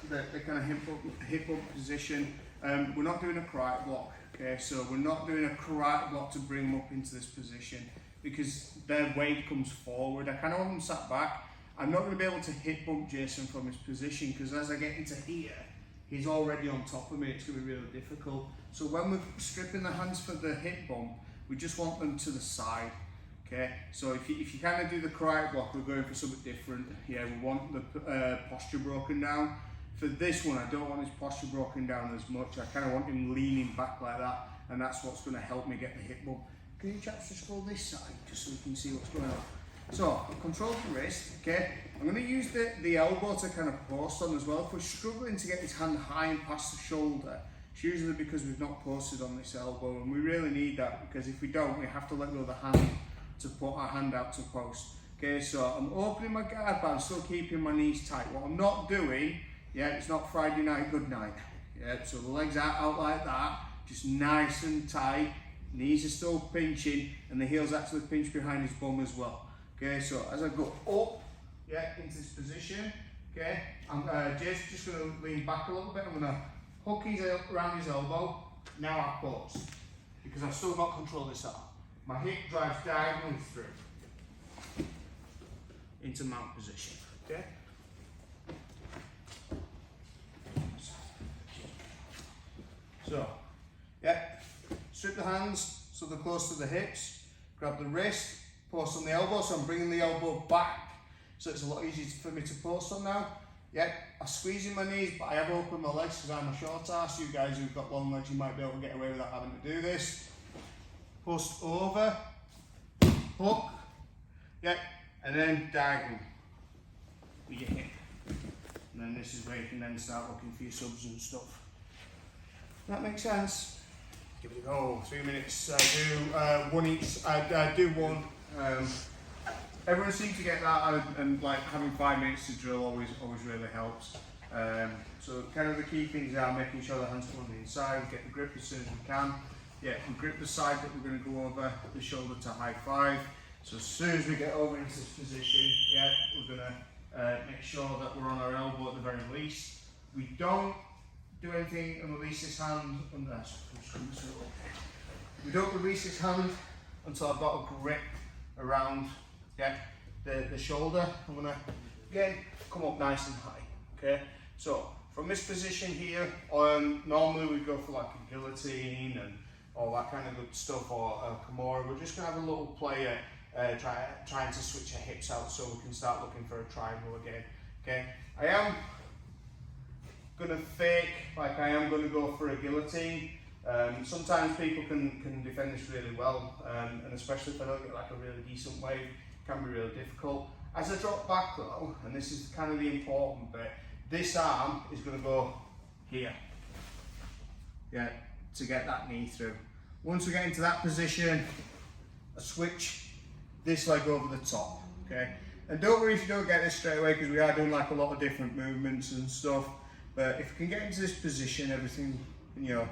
the kind of hip bump position. We're not doing a karate block, okay? So we're not doing a karate block to bring them up into this position because their weight comes forward. I kind of want them sat back. I'm not going to be able to hip bump Jason from his position because as I get into here, he's already on top of me. It's going to be really difficult. So when we're stripping the hands for the hip bump, we just want them to the side. Okay, so if you kind of do the karate block, we're going for something different. Yeah, we want the posture broken down. For this one, I don't want his posture broken down as much. I kind of want him leaning back like that, and that's what's going to help me get the hip bump. Can you chaps just go this side, just so we can see what's going on? So, control the wrist, okay? I'm going to use the elbow to kind of post on as well. If we're struggling to get this hand high and past the shoulder, it's usually because we've not posted on this elbow, and we really need that, because if we don't, we have to let go of the hand to put our hand out to post. Okay, so I'm opening my guard, but I'm still keeping my knees tight. What I'm not doing, yeah, it's not Friday night, good night. Yeah, so the legs are out like that, just nice and tight. Knees are still pinching, and the heels actually pinch behind his bum as well. Okay, so as I go up, yeah, into this position, okay, I'm just going to lean back a little bit. I'm going to hook his around his elbow. Now I pause, because I've still got control of this arm. My hip drives diagonally through into mount position, okay? So, yeah, strip the hands so they're close to the hips, grab the wrist, post on the elbow, so I'm bringing the elbow back, so it's a lot easier for me to post on now. Yeah, I'm squeezing my knees, but I have opened my legs because I'm a short ass. You guys who've got long legs, you might be able to get away without having to do this. Post over, hook, yeah, and then diagonal with your hip. And then this is where you can then start looking for your subs and stuff. That makes sense? Give it a go. 3 minutes. I do one each. I do one. Everyone seems to get that, and like having 5 minutes to drill always really helps. So kind of the key things are making sure the hands come on the inside, get the grip as soon as we can. Yeah, and grip the side that we're going to go over, the shoulder to high five. So as soon as we get over into this position, yeah, we're going to make sure that we're on our elbow at the very least. We don't do anything and release this hand we don't release this hand until I've got a grip around, yeah, the shoulder. I'm going to again come up nice and high. Okay, so from this position here, normally we go for like a guillotine and all that kind of good stuff, or a Kimono. We're just going to have a little play at trying to switch our hips out so we can start looking for a triangle again. Okay, I am going to fake like I am going to go for a guillotine. Sometimes people can defend this really well, and especially if I don't get like a really decent wave, it can be really difficult. As I drop back though, and this is kind of the important bit, this arm is going to go here, yeah, to get that knee through. Once we get into that position, I switch this leg over the top, okay? And don't worry if you don't get this straight away, because we are doing like a lot of different movements and stuff. But if we can get into this position, everything, you know,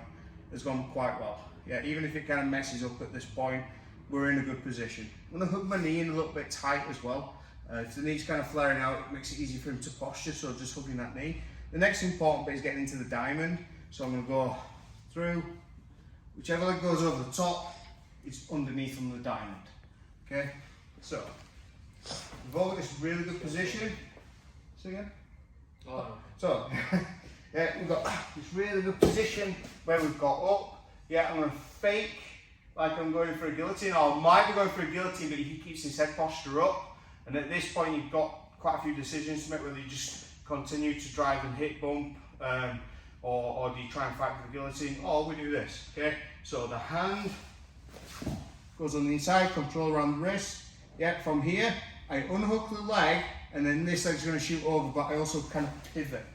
has gone quite well. Yeah, even if it kind of messes up at this point, we're in a good position. I'm going to hook my knee in a little bit tight as well. If the knee's kind of flaring out, it makes it easy for him to posture, so just hooking that knee. The next important bit is getting into the diamond. So I'm going to go through, whichever leg goes over the top, it's underneath on the diamond. Okay, so we've all got this really good position. So again? Oh. So, yeah, we've got this really good position where we've got up. Yeah, I'm going to fake like I'm going for a guillotine, or I might be going for a guillotine, but he keeps his head posture up. And at this point, you've got quite a few decisions to make, whether you just continue to drive and hip bump, or do you try and fight for the guillotine, or we do this, okay? So the hand goes on the inside, control around the wrist. Yeah, from here, I unhook the leg, and then this leg's going to shoot over, but I also kind of pivot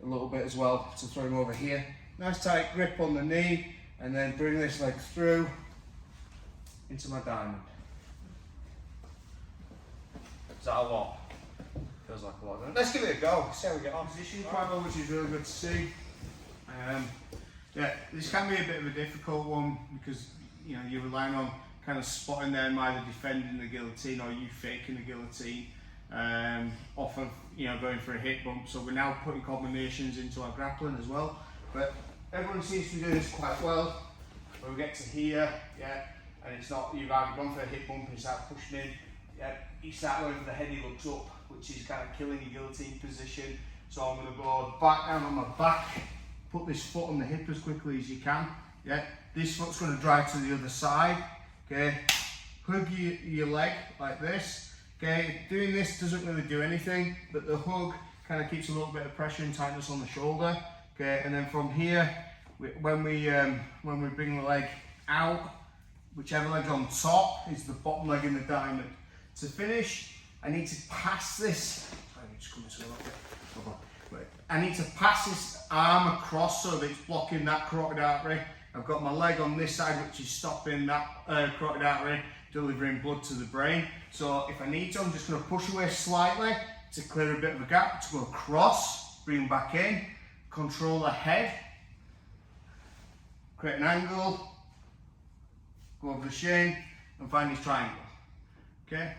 a little bit as well to throw him over here. Nice tight grip on the knee, and then bring this leg through into my diamond. Is that a lot? Feels like a lot. Let's give it a go. See how we get on. Position quite well, which is really good to see. Yeah, this can be a bit of a difficult one because you know you're relying on kind of spotting them, either defending the guillotine or you faking the guillotine. off of, you know, going for a hip bump. So we're now putting combinations into our grappling as well. But everyone seems to be doing this quite well. When we get to here, yeah, and it's not, you've either gone for a hip bump and you start pushing in, yeah, you start going for the head, he looks up, which is kind of killing your guillotine position. So I'm going to go back down on my back, put this foot on the hip as quickly as you can. Yeah, this foot's going to drive to the other side. Okay, hug your leg like this. Okay, doing this doesn't really do anything, but the hug kind of keeps a little bit of pressure and tightness on the shoulder. Okay, and then from here, when we bring the leg out, whichever leg's on top is the bottom leg in the diamond. To finish, I need to pass this. Sorry, just come this way a little bit. Wait. I need to pass this arm across so that it's blocking that carotid artery. I've got my leg on this side, which is stopping that carotid artery delivering blood to the brain. So if I need to, I'm just going to push away slightly to clear a bit of a gap, to go across, bring back in, control the head, create an angle, go over the shin, and find this triangle. Okay?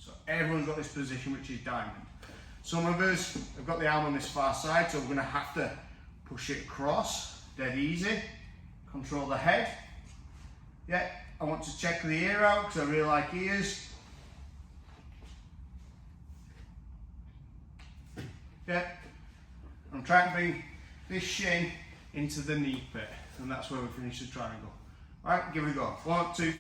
So everyone's got this position, which is diamond. Some of us have got the arm on this far side, so we're going to have to push it across, dead easy, control the head. Yeah, I want to check the ear out because I really like ears. Yeah, I'm trying to bring this shin into the knee pit, and that's where we finish the triangle. Alright, give it a go. 1, 2.